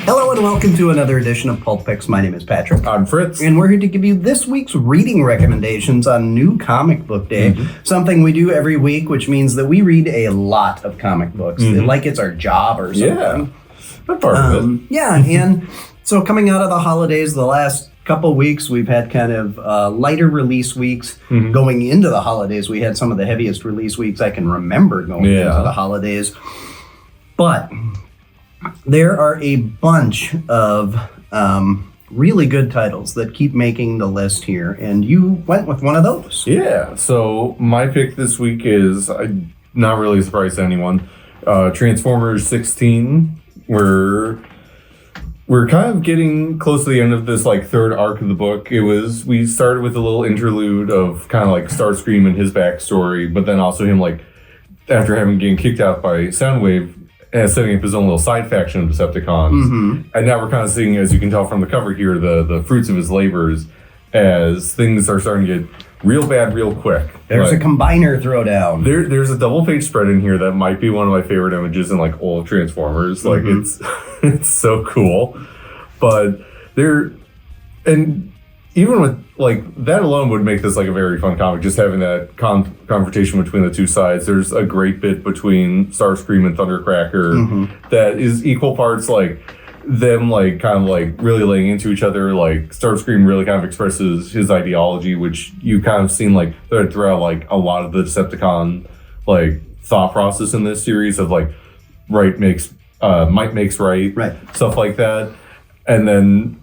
Hello and welcome to another edition of Pulp Picks. My name is Patrick. I'm Fritz. And we're here to give you this week's reading recommendations on New Comic Book Day. Something we do every week, which means that we read a lot of comic books. Like it's our job or something. Yeah, that part of it. Yeah, and so coming out of the holidays, the last couple weeks, we've had kind of lighter release weeks. Going into the holidays, we had some of the heaviest release weeks I can remember going into the holidays. But there are a bunch of really good titles that keep making the list here, and you went with one of those. Yeah, so my pick this week is, not really a surprise to anyone, Transformers 16. We're kind of getting close to the end of this third arc of the book. We started with a little interlude of kind of like Starscream and his backstory, but then also him after having getting kicked out by Soundwave, setting up his own little side faction of Decepticons. And now we're kind of seeing, as you can tell from the cover here, the fruits of his labors as things are starting to get real bad real quick. There's a combiner throwdown. There's a double page spread in here that might be one of my favorite images in old Transformers. It's so cool. But and even with that alone would make this a very fun comic, just having that confrontation between the two sides. There's a great bit between Starscream and Thundercracker that is equal parts them really laying into each other. Starscream really kind of expresses his ideology, which you kind of seen throughout a lot of the Decepticon thought process in this series of might makes right, stuff like that. And then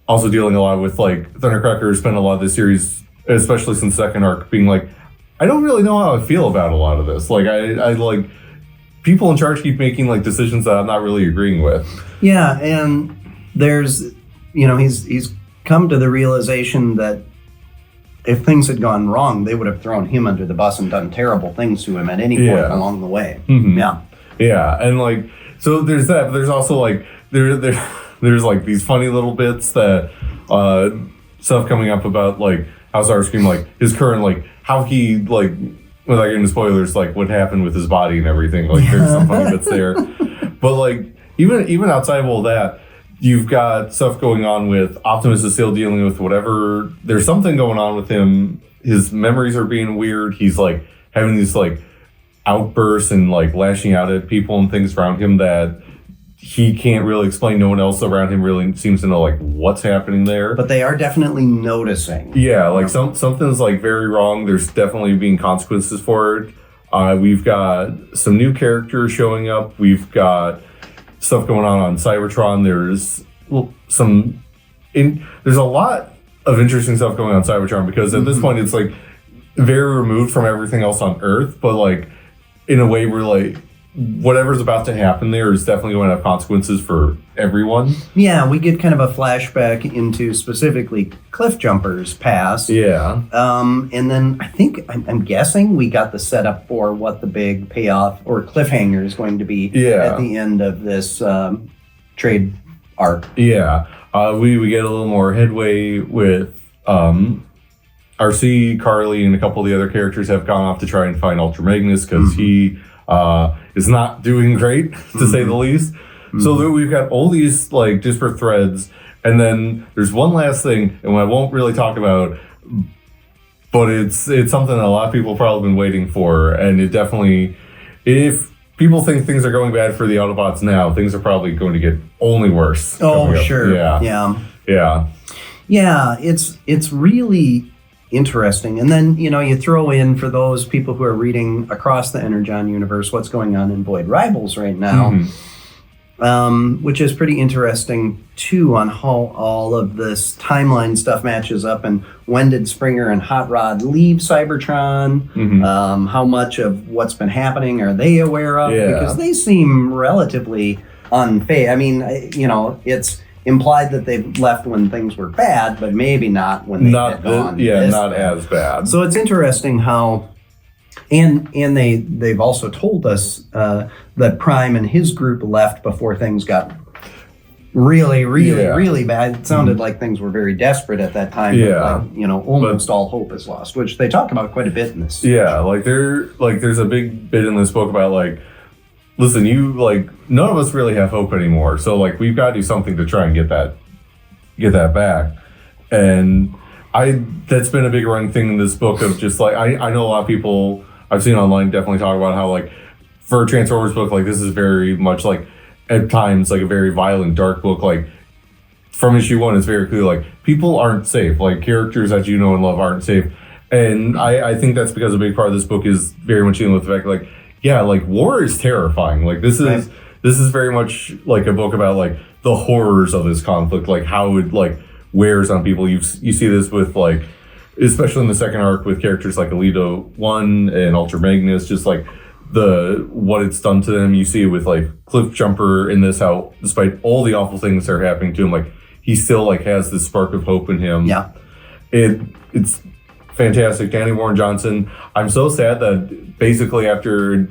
also dealing a lot with Thundercracker spent a lot of this series, especially since second arc, being I don't really know how I feel about a lot of this. I people in charge keep making decisions that I'm not really agreeing with. Yeah, and there's he's come to the realization that if things had gone wrong, they would have thrown him under the bus and done terrible things to him at any point along the way. Yeah, and so there's that, but there's also there's these funny little bits that stuff coming up about how Starscream his current how he without getting into spoilers what happened with his body and everything. There's some funny bits there, but even outside of all that, you've got stuff going on with Optimus is still dealing with whatever. There's something going on with him. His memories are being weird. He's having these outbursts and lashing out at people and things around him that he can't really explain. No one else around him really seems to know what's happening there. But they are definitely noticing. Yeah, something's very wrong. There's definitely being consequences for it. We've got some new characters showing up. We've got stuff going on Cybertron. There's there's a lot of interesting stuff going on Cybertron, because at this point it's very removed from everything else on Earth, but in a way where whatever's about to happen there is definitely going to have consequences for everyone. Yeah, we get kind of a flashback into specifically Cliffjumper's past. Yeah. And then I'm guessing we got the setup for what the big payoff or cliffhanger is going to be at the end of this trade arc. Yeah. We get a little more headway with RC, Carly, and a couple of the other characters have gone off to try and find Ultra Magnus, because he is not doing great, to say the least. So we've got all these disparate threads, and then there's one last thing, and I won't really talk about, but it's something that a lot of people have probably been waiting for, and it definitely, if people think things are going bad for the Autobots now, things are probably going to get only worse. Oh, sure. Yeah. It's really interesting. And then, you throw in, for those people who are reading across the Energon universe, what's going on in Void Rivals right now, which is pretty interesting too, on how all of this timeline stuff matches up, and when did Springer and Hot Rod leave Cybertron? How much of what's been happening are they aware of? Because they seem relatively unfazed. I mean, it's implied that they left when things were bad, but maybe not when they had gone. Not as bad. So it's interesting how, and they've also told us that Prime and his group left before things got really bad. It sounded like things were very desperate at that time. But, almost all hope is lost, which they talk about quite a bit in this. Yeah, there's a big bit in this book about listen, you like none of us really have hope anymore. So like we've got to do something to try and get that back. And that's been a big running thing in this book of just like I know a lot of people I've seen online definitely talk about how like for a Transformers book, like this is very much like at times like a very violent, dark book. Like from issue 1, it's very clear like people aren't safe. Like characters that you know and love aren't safe. And I think that's because a big part of this book is very much dealing with the fact like, yeah, like war is terrifying. Like this is very much like a book about like the horrors of this conflict, like how it like wears on people. You see this with like, especially in the second arc with characters like Alito 1 and Ultra Magnus, just like what it's done to them. You see it with like Cliff Jumper in this, how despite all the awful things that are happening to him, like he still like has this spark of hope in him. Yeah. It's fantastic. Danny Warren Johnson. I'm so sad that basically after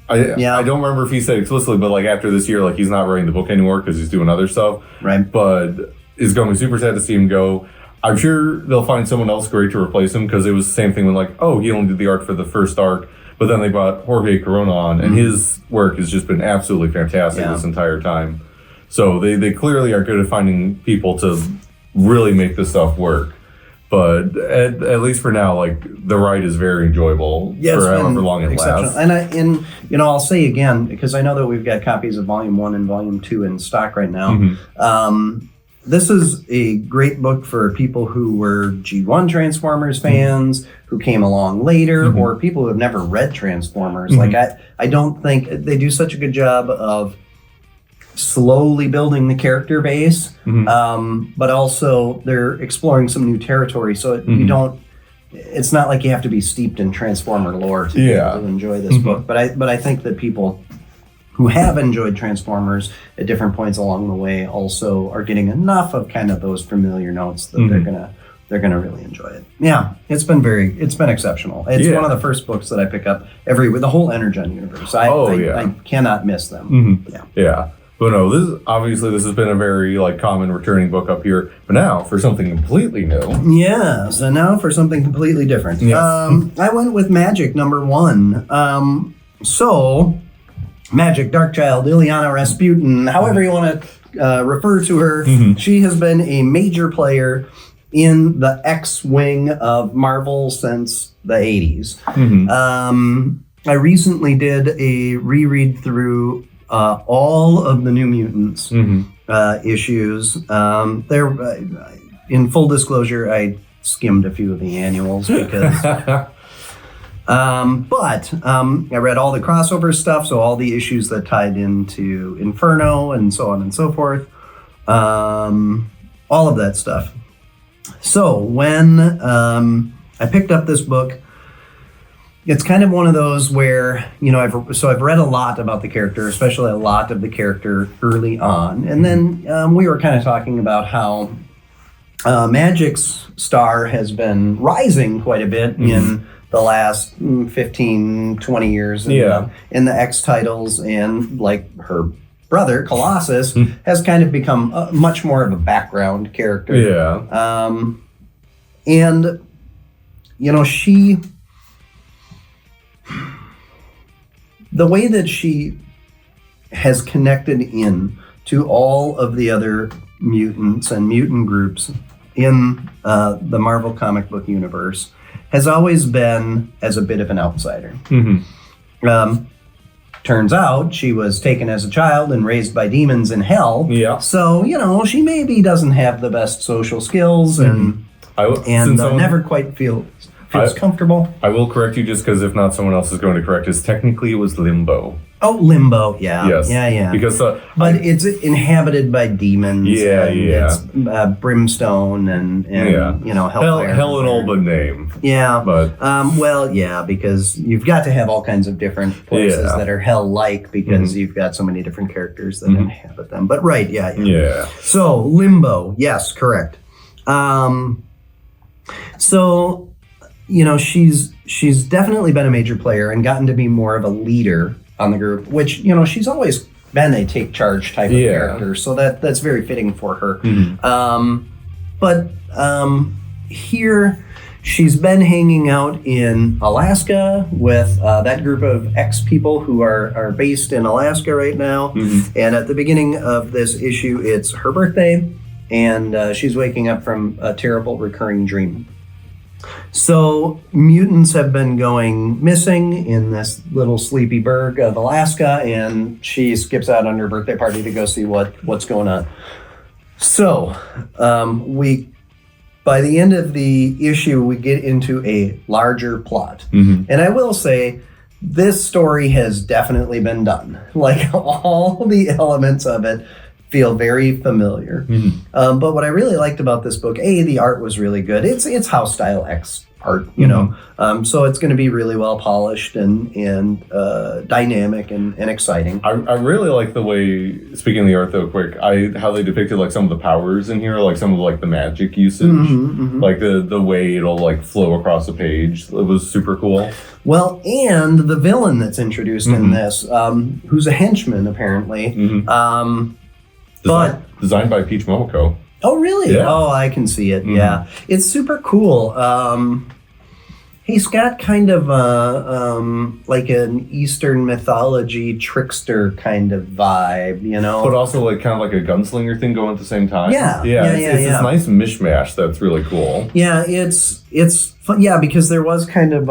I don't remember if he said explicitly, but like after this year, like he's not writing the book anymore because he's doing other stuff. Right. But it's going to be super sad to see him go. I'm sure they'll find someone else great to replace him because it was the same thing when like, oh, he only did the art for the first arc, but then they brought Jorge Corona on, and his work has just been absolutely fantastic this entire time. So they clearly are good at finding people to really make this stuff work. But at least for now, like the ride is very enjoyable for however long it lasts. And I'll say again, because I know that we've got copies of Volume 1 and Volume 2 in stock right now. This is a great book for people who were G1 Transformers fans, who came along later, or people who have never read Transformers. Like I don't think they do such a good job of slowly building the character base, but also they're exploring some new territory. So it's not like you have to be steeped in Transformer lore to be able to enjoy this book. But I think that people who have enjoyed Transformers at different points along the way also are getting enough of kind of those familiar notes that they're gonna really enjoy it. Yeah, it's been exceptional. It's one of the first books that I pick up with the whole Energon universe. I cannot miss them. Yeah. But no, this has been a very like common returning book up here. But now for something completely new. Yeah, so now for something completely different. Yes. I went with Magic #1. So Magic, Darkchild, Ileana Rasputin, however you want to refer to her, she has been a major player in the X-wing of Marvel since the 80s. I recently did a reread through all of the New Mutants issues. In full disclosure, I skimmed a few of the annuals because... But I read all the crossover stuff, so all the issues that tied into Inferno and so on and so forth. All of that stuff. So when I picked up this book, it's kind of one of those where, I've read a lot about the character, especially a lot of the character early on. And then we were kind of talking about how Magic's star has been rising quite a bit in the last 15, 20 years in the X titles, and like her brother, Colossus, has kind of become much more of a background character. And, the way that she has connected in to all of the other mutants and mutant groups in the Marvel comic book universe has always been as a bit of an outsider. Turns out she was taken as a child and raised by demons in hell. Yeah. So, she maybe doesn't have the best social skills and never quite feels comfortable. I will correct you just because if not, someone else is going to correct us. Technically, it was Limbo. Oh, Limbo, yeah. Yes. Yeah. Because, but it's inhabited by demons. It's brimstone and hellfire. Hell an all but name. Yeah. But because you've got to have all kinds of different places that are hell-like because you've got so many different characters that inhabit them. But yeah. So Limbo, yes, correct. So she's definitely been a major player and gotten to be more of a leader on the group, which, she's always been a take charge type of character. So that's very fitting for her. But here, she's been hanging out in Alaska with that group of ex-people who are based in Alaska right now. And at the beginning of this issue, it's her birthday, and she's waking up from a terrible recurring dream. So mutants have been going missing in this little sleepy burg of Alaska, and she skips out on her birthday party to go see what's going on. So by the end of the issue, we get into a larger plot. And I will say, this story has definitely been done. Like, all the elements of it feel very familiar. But what I really liked about this book, the art was really good. It's House Style X art, you know. So it's going to be really well polished and dynamic and exciting. I really like the way, speaking of the art though, quick, how they depicted like some of the powers in here, like some of like the magic usage, like the way it'll like flow across the page. It was super cool. Well, and the villain that's introduced in this, who's a henchman apparently, Designed by Peach Momoko. Oh, really? Yeah. Oh, I can see it. Yeah. It's super cool. He's got kind of like an Eastern mythology trickster kind of vibe, you know? But also like kind of like a gunslinger thing going at the same time. Yeah. It's this nice mishmash that's really cool. Yeah, it's fun. Yeah, because there was kind of,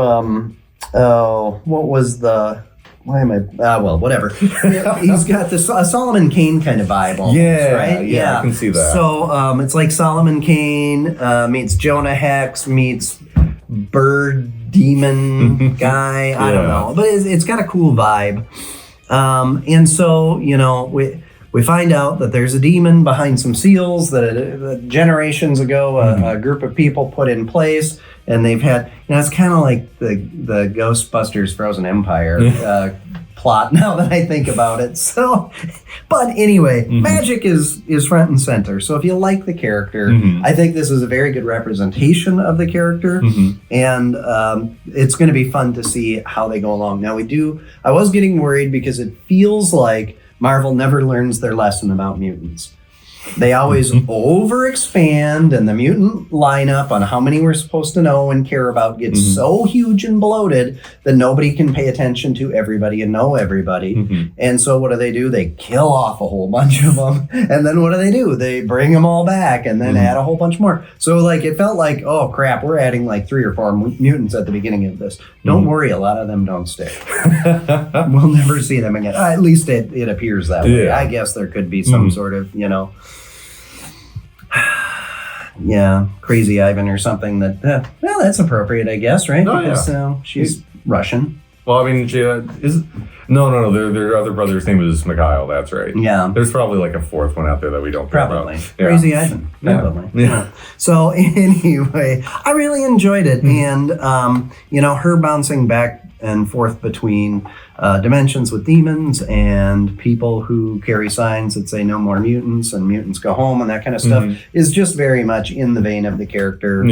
what was the... Why am I? Well, whatever. He's got this Solomon Kane kind of vibe almost, right? Yeah, I can see that. So it's like Solomon Kane meets Jonah Hex meets Bird Demon guy. I don't know. But it's got a cool vibe. And so, you know, we find out that there's a demon behind some seals that generations ago a group of people put in place. And they've had, you know, it's kind of like the Ghostbusters Frozen Empire plot now that I think about it. So, but anyway, magic is front and center. So if you like the character, I think this is a very good representation of the character. And it's going to be fun to see how they go along. Now I was getting worried because it feels like Marvel never learns their lesson about mutants. They always overexpand, and the mutant lineup on how many we're supposed to know and care about gets so huge and bloated that nobody can pay attention to everybody and know everybody. And so what do? They kill off a whole bunch of them. And then what do? They bring them all back and then add a whole bunch more. So like it felt like, oh crap, we're adding like 3 or 4 mutants at the beginning of this. Don't worry, a lot of them don't stick. We'll never see them again. At least it appears that way. I guess there could be some sort of, you know, Crazy Ivan or something that, well, that's appropriate, I guess, right? Oh, because she's Russian. Well, I mean, no. Their other brother's name is Mikhail, that's right. Yeah. There's probably like a 4th one out there that we don't care about. Crazy Ivan. Probably. Yeah. So anyway, I really enjoyed it. And, you know, her bouncing back and forth between dimensions with demons and people who carry signs that say no more mutants and mutants go home and that kind of stuff is just very much in the vein of the character.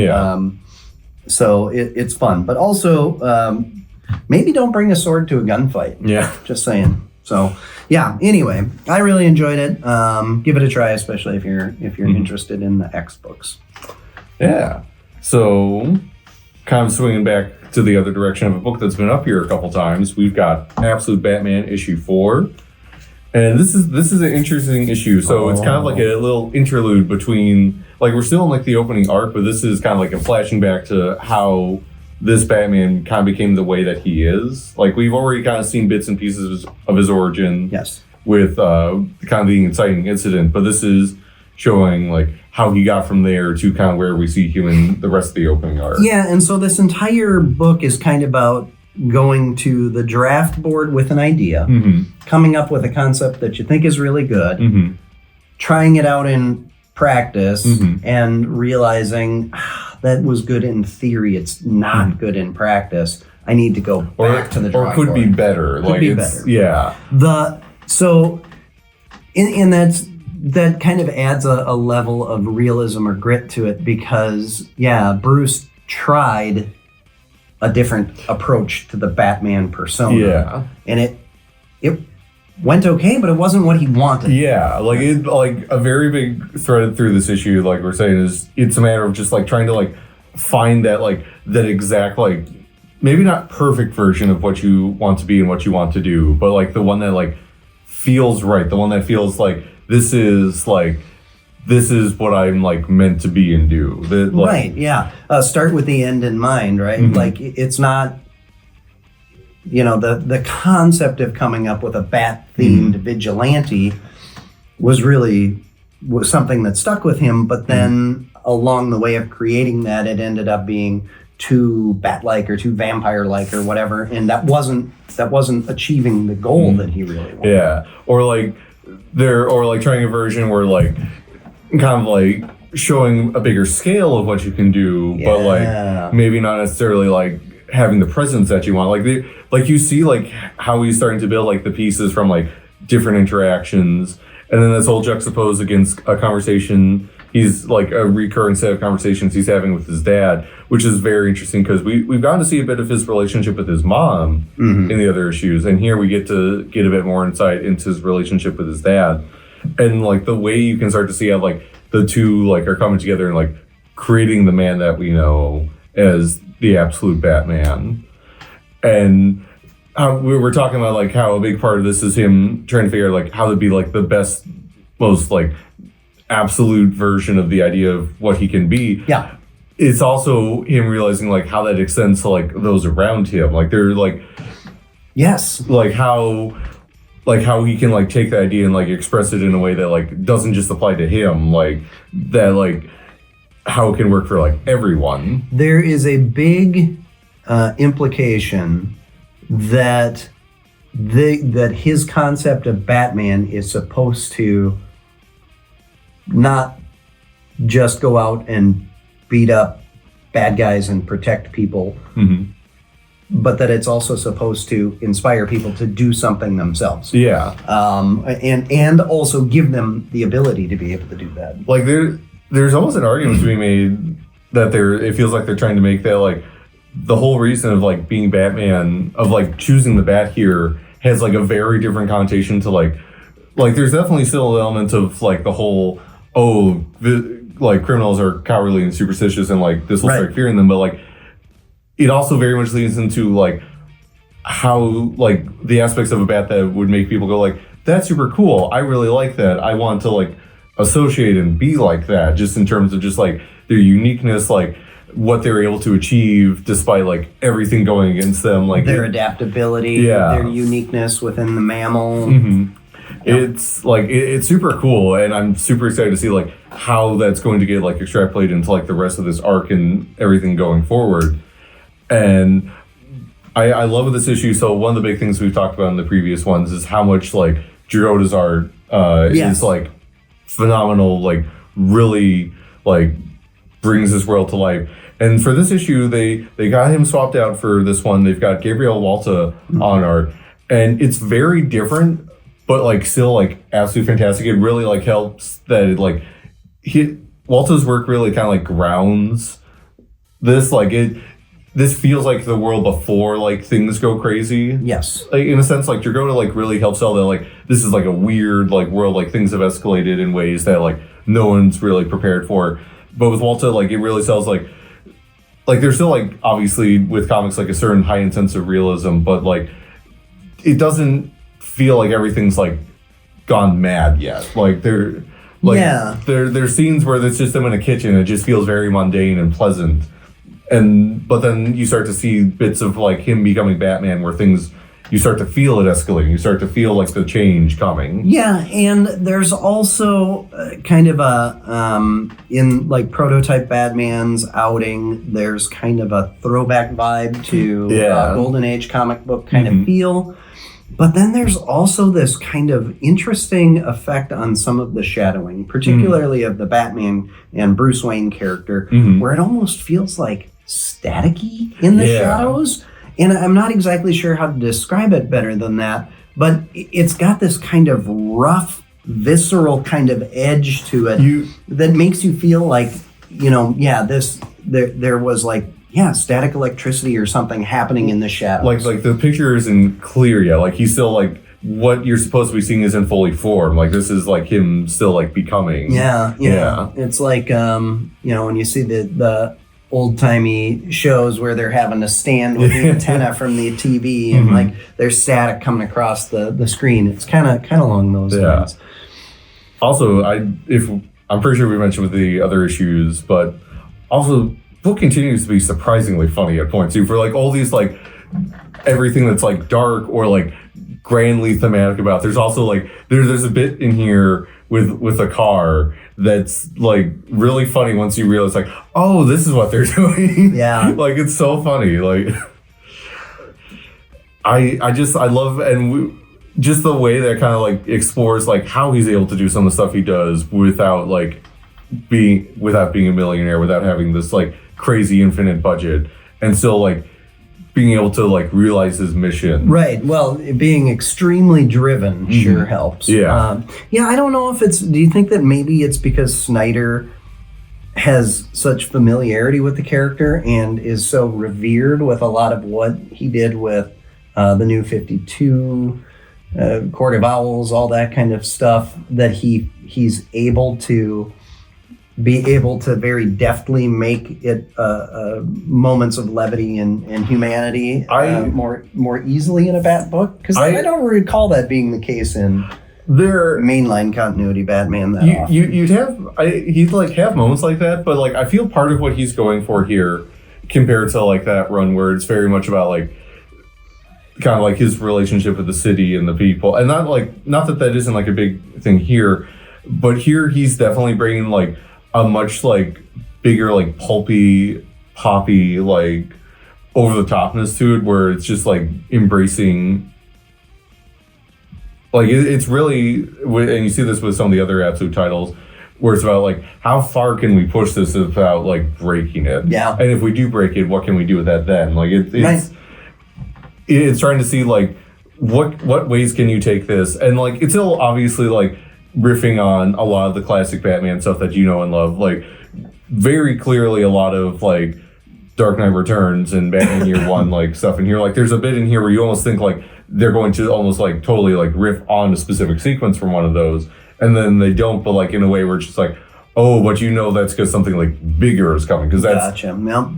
So it's fun. But also, maybe don't bring a sword to a gunfight. Yeah. Just saying. So, yeah, anyway, I really enjoyed it. Give it a try, especially if you're interested in the X books. Yeah. So, kind of swinging back to the other direction of a book that's been up here a couple times, we've got Absolute Batman issue 4. And this is an interesting issue. So it's kind of like a little interlude between, like, we're still in like the opening arc, but this is kind of like a flashing back to how this Batman kind of became the way that he is. Like, we've already kind of seen bits and pieces of his origin. Yes. With kind of the inciting incident, but this is showing like how he got from there to kind of where we see him in the rest of the opening arc. Yeah, and so this entire book is kind of about going to the draft board with an idea, coming up with a concept that you think is really good, trying it out in practice, and realizing that was good in theory, it's not good in practice. I need to go back to the drawing board. Or could be better. Could be better. Yeah. So in that kind of adds a level of realism or grit to it because, Bruce tried a different approach to the Batman persona. Yeah. And it went okay, but it wasn't what he wanted. Yeah, like a very big thread through this issue, like we're saying, is it's a matter of just like trying to like find that like that exact like maybe not perfect version of what you want to be and what you want to do, but like the one that like feels right, the one that feels like this is what I'm like meant to be and do. That, like, right, yeah. Start with the end in mind, right? Like it's not, you know, the concept of coming up with a bat-themed vigilante was something that stuck with him, but then along the way of creating that, it ended up being too bat-like or too vampire-like or whatever, and that wasn't achieving the goal that he really wanted. Yeah, or like trying a version where like kind of like showing a bigger scale of what you can do, but like maybe not necessarily like having the presence that you want. Like you see like how he's starting to build like the pieces from like different interactions, and then this whole juxtaposed against a conversation. He's like a recurring set of conversations he's having with his dad, which is very interesting because we've gotten to see a bit of his relationship with his mom in the other issues, and here we get a bit more insight into his relationship with his dad, and like the way you can start to see how like the two like are coming together and like creating the man that we know as the absolute Batman. And we were talking about like how a big part of this is him trying to figure out like how to be like the best, most like absolute version of the idea of what he can be. Yeah. It's also him realizing like how that extends to like those around him. Like they're like, yes, like how he can like take the idea and like express it in a way that like doesn't just apply to him, like that, like how it can work for like everyone. There is a big implication that his concept of Batman is supposed to not just go out and beat up bad guys and protect people, but that it's also supposed to inspire people to do something themselves. Yeah. And also give them the ability to be able to do that. Like there's almost an argument to be made that it feels like they're trying to make that like the whole reason of like being Batman, of like choosing the bat here, has like a very different connotation to like there's definitely still an element of like the whole like criminals are cowardly and superstitious and like this will start fearing them, but like it also very much leads into like how like the aspects of a bat that would make people go like, that's super cool, I really like that, I want to like associate and be like that, just in terms of just like their uniqueness, like what they're able to achieve despite like everything going against them, like their adaptability, their uniqueness within the mammal. It's like it's super cool, and I'm super excited to see like how that's going to get like extrapolated into like the rest of this arc and everything going forward. And I love this issue. So one of the big things we've talked about in the previous ones is how much like Girota's art is like phenomenal, like really like brings this world to life. And for this issue, they got him swapped out for this one. They've got Gabriel Walta on art, and it's very different, but like still like absolutely fantastic. It really like helps that it like Walta's work really kind of like grounds this, like this feels like the world before like things go crazy. Yes. Like in a sense, like Dragota like really helps sell that like this is like a weird like world, like things have escalated in ways that like no one's really prepared for. But with Walta, like it really sells like there's still like obviously with comics like a certain heightened sense of realism, but like it doesn't feel like everything's like gone mad yet. Like there's scenes where it's just them in a kitchen. It just feels very mundane and pleasant. But then you start to see bits of like him becoming Batman where things, you start to feel it escalating. You start to feel like the change coming. Yeah, and there's also kind of in like prototype Batman's outing, there's kind of a throwback vibe to Golden Age comic book kind of feel. But then there's also this kind of interesting effect on some of the shadowing, particularly of the Batman and Bruce Wayne character, where it almost feels like staticky in the shadows. And I'm not exactly sure how to describe it better than that, but it's got this kind of rough, visceral kind of edge to it that makes you feel like, there was like, static electricity or something happening in the shadows. Like the picture isn't clear yet. Like he's still like, what you're supposed to be seeing isn't fully formed. Like this is like him still like becoming. Yeah. It's like, when you see the old-timey shows where they're having to stand with the antenna from the TV and like there's static coming across the screen. It's kind of along those lines. Also, I'm pretty sure we mentioned with the other issues, but also book continues to be surprisingly funny at points too. For like all these like everything that's like dark or like grandly thematic about. There's also like there's a bit in here with a car that's like really funny once you realize like, oh, this is what they're doing. Yeah. Like it's so funny. Like I love just the way that kind of like explores like how he's able to do some of the stuff he does without being a millionaire, without having this like crazy infinite budget, and still like being able to like realize his mission. Right. Well, being extremely driven sure helps. Yeah. I don't know if do you think that maybe it's because Snyder has such familiarity with the character and is so revered with a lot of what he did with the New 52, Court of Owls, all that kind of stuff, that he's able to very deftly make it moments of levity and humanity more easily in a Bat book? Because I don't recall that being the case in mainline continuity Batman that often. He'd like have moments like that, but like I feel part of what he's going for here compared to like that run where it's very much about like kind of like his relationship with the city and the people, and not that isn't like a big thing here, but here he's definitely bringing like a much like bigger like pulpy poppy like over the topness to it, where it's just like embracing like it's really, and you see this with some of the other Absolute titles, where it's about like how far can we push this without like breaking it, and if we do break it, what can we do with that then? Like it's trying to see like what ways can you take this, and like it's still obviously like riffing on a lot of the classic Batman stuff that you know and love, like very clearly a lot of like Dark Knight Returns and Batman Year One like stuff in here. Like there's a bit in here where you almost think like they're going to almost like totally like riff on a specific sequence from one of those, and then they don't, but like in a way where it's just like, oh, but you know that's because something like bigger is coming, because that's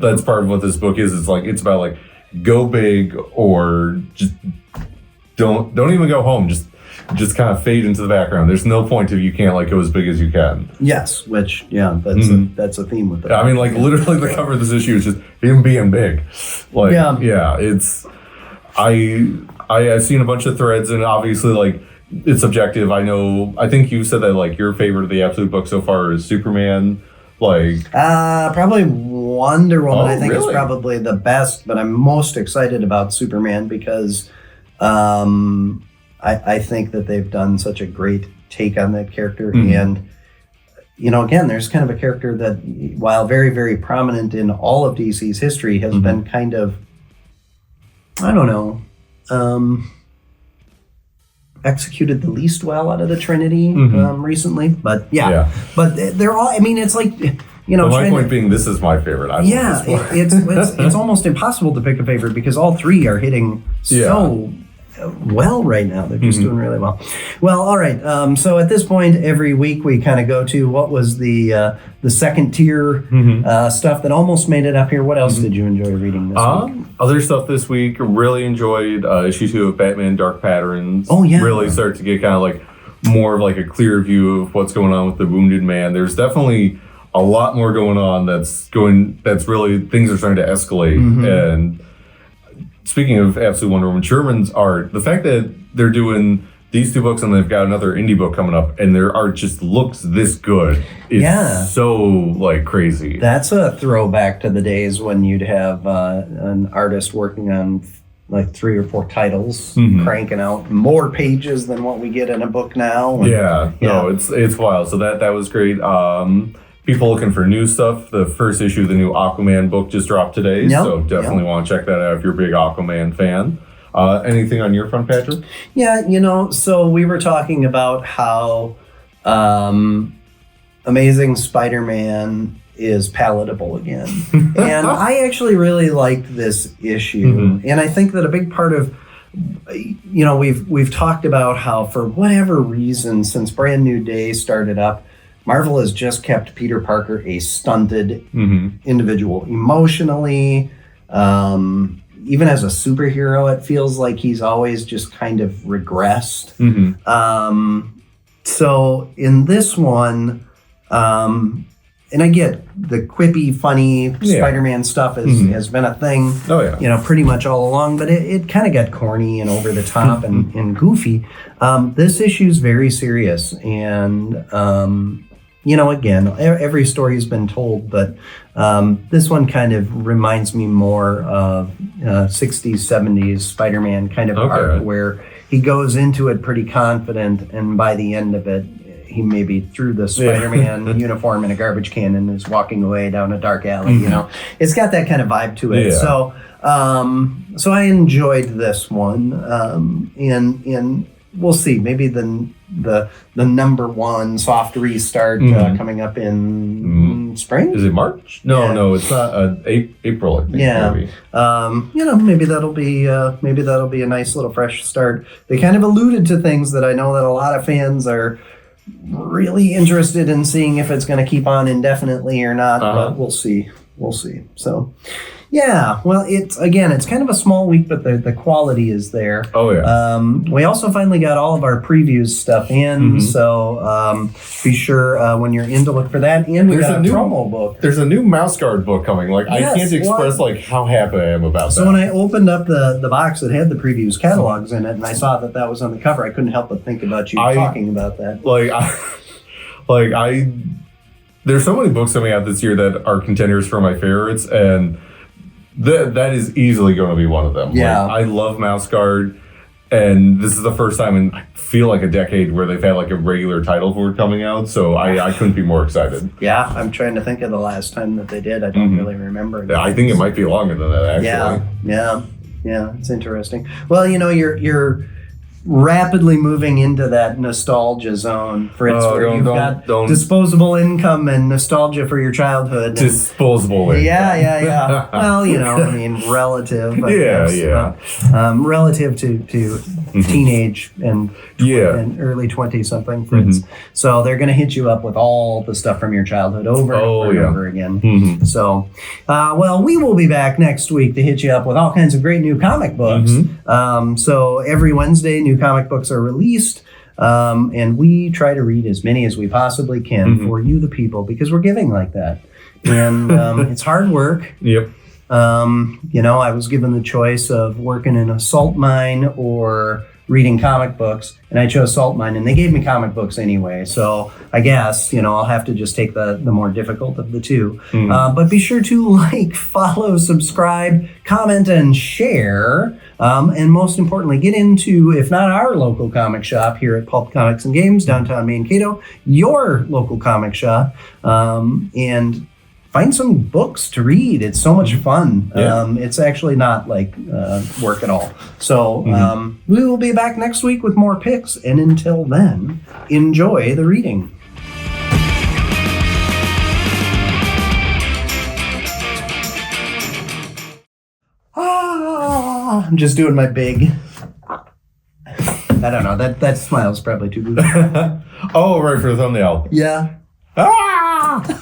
that's part of what this book is. It's like it's about like go big or just don't even go home. Just kind of fade into the background. There's no point if you can't like go as big as you can. Yes, which that's a theme with it. I mean, like literally the cover of this issue is just him being big. Like it's I've seen a bunch of threads, and obviously like it's subjective. I think you said that like your favorite of the Absolute book so far is Superman. Like probably Wonder Woman. I think really? is probably the best, but I'm most excited about Superman because I think that they've done such a great take on that character. And you know, again, there's kind of a character that, while very, very prominent in all of DC's history, has been kind of, I don't know, executed the least well out of the Trinity recently. But but they're all, I mean, it's like, you know, my point being, this is my favorite. It's almost impossible to pick a favorite because all three are hitting so well right now. They're just doing really well. Well, all right. So at this point, every week we kind of go to what was the second tier stuff that almost made it up here. What else did you enjoy reading this week? Other stuff this week, really enjoyed issue 2 of Batman Dark Patterns. Oh, yeah. Really start to get kind of like more of like a clear view of what's going on with the Wounded Man. There's definitely a lot more going on that's really, things are starting to escalate. And speaking of Absolute Wonder Woman, Sherman's art, the fact that they're doing these 2 books and they've got another indie book coming up and their art just looks this good, it's so like crazy. That's a throwback to the days when you'd have an artist working on like 3 or 4 titles, cranking out more pages than what we get in a book now. And, no, it's wild. So that was great. People looking for new stuff, the first issue of the new Aquaman book just dropped today, so definitely want to check that out if you're a big Aquaman fan. Anything on your front, Patrick? Yeah, you know, so we were talking about how Amazing Spider-Man is palatable again. And I actually really liked this issue. And I think that a big part of, you know, we've talked about how for whatever reason, since Brand New Day started up, Marvel has just kept Peter Parker a stunted Mm-hmm. individual emotionally. Even as a superhero, it feels like he's always just kind of regressed. Mm-hmm. So in this one, and I get the quippy, funny Spider-Man stuff has been a thing, Oh, yeah. pretty much all along, but it kind of got corny and over the top and goofy. This issue is very serious, and again, every story's been told, but this one kind of reminds me more of 60s, 70s Spider-Man kind of art, where he goes into it pretty confident, and by the end of it, he maybe threw the Spider-Man uniform in a garbage can and is walking away down a dark alley. It's got that kind of vibe to it. Yeah. So I enjoyed this one, and we'll see. Maybe the number one soft restart coming up in spring. Is it March? No, it's not. April, I think. Yeah. Maybe. Maybe that'll be a nice little fresh start. They kind of alluded to things that I know that a lot of fans are really interested in seeing if it's going to keep on indefinitely or not, but we'll see. So, yeah, well, it's kind of a small week, but the quality is there. Oh, yeah. We also finally got all of our previews stuff in, so be sure when you're in to look for that. And we got a promo book. There's a new Mouse Guard book coming. I can't express how happy I am about that. So when I opened up the box that had the previews catalogs in it, and I saw that was on the cover, I couldn't help but think about you talking about that. There's so many books coming out this year that are contenders for my favorites, and that is easily going to be one of them. Yeah. I love Mouse Guard, and this is the first time in I feel like a decade where they've had a regular title for it coming out, so I couldn't be more excited. Yeah, I'm trying to think of the last time that they did. I don't really remember. I think it might be longer than that, actually. Yeah, it's interesting. Well, you're rapidly moving into that nostalgia zone, Fritz, where you've got disposable income and nostalgia for your childhood. Disposable income. Yeah. Well, relative. I guess. Relative to teenage and early 20-something Fritz. So they're going to hit you up with all the stuff from your childhood over and over again. So, we will be back next week to hit you up with all kinds of great new comic books. So every Wednesday, new comic books are released, and we try to read as many as we possibly can for you, the people, because we're giving like that. And it's hard work. Yep. I was given the choice of working in a salt mine or reading comic books, and I chose salt mine, and they gave me comic books anyway. So I guess, I'll have to just take the more difficult of the two. But be sure to follow, subscribe, comment, and share. And most importantly, get into, if not our local comic shop here at Pulp Comics and Games, downtown Mankato, your local comic shop, and find some books to read. It's so much fun. Yeah. It's actually not work at all. So we will be back next week with more picks. And until then, enjoy the reading. I'm just doing my big... I don't know. That smile's probably too good. Oh, right, for the thumbnail. Yeah. Ah!